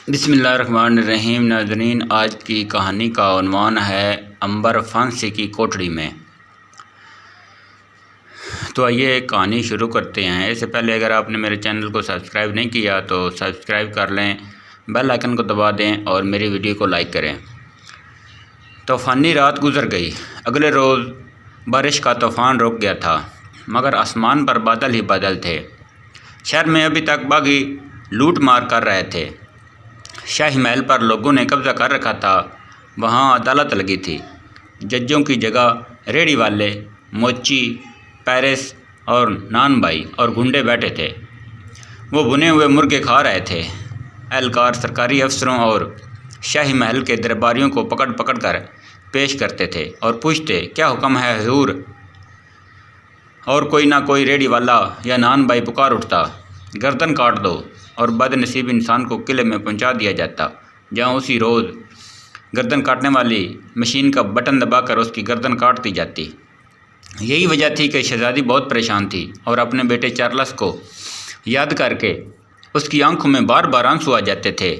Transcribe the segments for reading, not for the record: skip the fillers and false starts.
بسم اللہ الرحمن الرحیم۔ ناظرین، آج کی کہانی کا عنوان ہے عنبر پھانسی کی کوٹڑی میں۔ تو آئیے کہانی شروع کرتے ہیں۔ اس سے پہلے اگر آپ نے میرے چینل کو سبسکرائب نہیں کیا تو سبسکرائب کر لیں، بیل آئیکن کو دبا دیں اور میری ویڈیو کو لائک کریں۔ طوفانی رات گزر گئی۔ اگلے روز بارش کا طوفان رک گیا تھا، مگر آسمان پر بادل ہی بادل تھے۔ شہر میں ابھی تک باغی لوٹ مار کر رہے تھے۔ شاہی محل پر لوگوں نے قبضہ کر رکھا تھا۔ وہاں عدالت لگی تھی۔ ججوں کی جگہ ریڑھی والے، موچی، پیرس اور نان بائی اور گنڈے بیٹھے تھے۔ وہ بنے ہوئے مرغے کھا رہے تھے۔ اہلکار سرکاری افسروں اور شاہی محل کے درباریوں کو پکڑ پکڑ کر پیش کرتے تھے اور پوچھتے، کیا حکم ہے حضور؟ اور کوئی نہ کوئی ریڑھی والا یا نان بائی پکار اٹھتا، گردن کاٹ دو، اور بد نصیب انسان کو قلعے میں پہنچا دیا جاتا، جہاں اسی روز گردن کاٹنے والی مشین کا بٹن دبا کر اس کی گردن کاٹ دی جاتی۔ یہی وجہ تھی کہ شہزادی بہت پریشان تھی اور اپنے بیٹے چارلس کو یاد کر کے اس کی آنکھوں میں بار بار آنسو آ جاتے تھے۔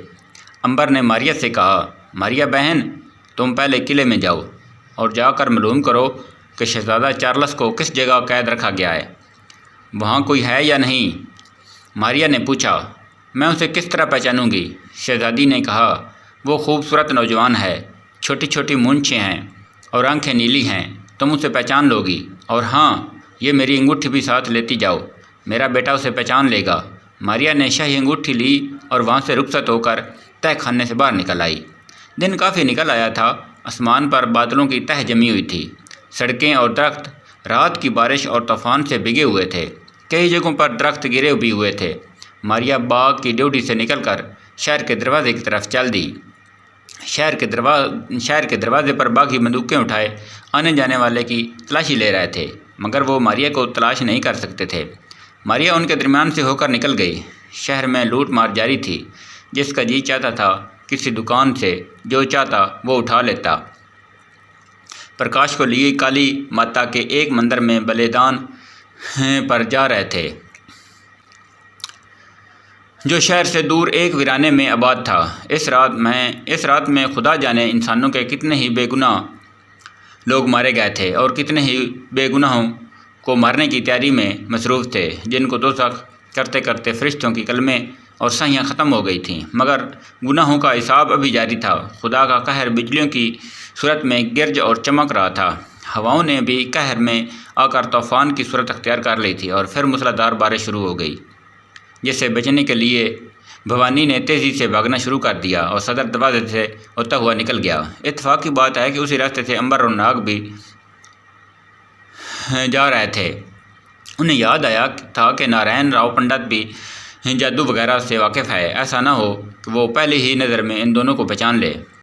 عنبر نے ماریا سے کہا، ماریا بہن، تم پہلے قلعے میں جاؤ اور جا کر معلوم کرو کہ شہزادہ چارلس کو کس جگہ قید رکھا گیا ہے۔ وہاں کوئی ہے یا نہیں؟ ماریا نے پوچھا۔ میں اسے کس طرح پہچانوں گی؟ شہزادی نے کہا، وہ خوبصورت نوجوان ہے، چھوٹی چھوٹی مونچھیں ہیں اور آنکھیں نیلی ہیں، تم اسے پہچان لو گی۔ اور ہاں، یہ میری انگوٹھی بھی ساتھ لیتی جاؤ، میرا بیٹا اسے پہچان لے گا۔ ماریا نے شاہی انگوٹھی لی اور وہاں سے رخصت ہو کر تہہ خانے سے باہر نکل آئی۔ دن کافی نکل آیا تھا۔ آسمان پر بادلوں کی تہہ جمی ہوئی تھی۔ سڑکیں اور درخت رات کی بارش اور طوفان سے بھگے ہوئے تھے۔ کئی جگہوں پر درخت گرے بھی ہوئے تھے۔ ماریا باغ کی ڈیوٹی سے نکل کر شہر کے دروازے کی طرف چل دی۔ شہر کے دروازے پر باغی بندوقیں اٹھائے آنے جانے والے کی تلاشی لے رہے تھے، مگر وہ ماریا کو تلاش نہیں کر سکتے تھے۔ ماریا ان کے درمیان سے ہو کر نکل گئی۔ شہر میں لوٹ مار جاری تھی۔ جس کا جی چاہتا تھا کسی دکان سے جو چاہتا وہ اٹھا لیتا۔ پرکاش کو لیے کالی ماتا کے ایک مندر میں بلیدان پر جا رہے تھے، جو شہر سے دور ایک ویرانے میں آباد تھا۔ اس رات میں خدا جانے انسانوں کے کتنے ہی بے گناہ لوگ مارے گئے تھے اور کتنے ہی بے گناہوں کو مارنے کی تیاری میں مصروف تھے، جن کو دوزخ کرتے کرتے فرشتوں کی کلمیں اور سائیاں ختم ہو گئی تھیں، مگر گناہوں کا حساب ابھی جاری تھا۔ خدا کا قہر بجلیوں کی صورت میں گرج اور چمک رہا تھا۔ ہواؤں نے بھی قہر میں آ کر طوفان کی صورت اختیار کر لی تھی اور پھر موسلادھار بارش شروع ہو گئی، جس سے بچنے کے لیے بھوانی نے تیزی سے بھاگنا شروع کر دیا اور صدر دروازے سے ہوتا ہوا نکل گیا۔ اتفاق کی بات ہے کہ اسی راستے سے عنبر اور ناگ بھی جا رہے تھے۔ انہیں یاد آیا تھا کہ نارائن راؤ پنڈت بھی جادو وغیرہ سے واقف ہے، ایسا نہ ہو کہ وہ پہلی ہی نظر میں ان دونوں کو پہچان لے۔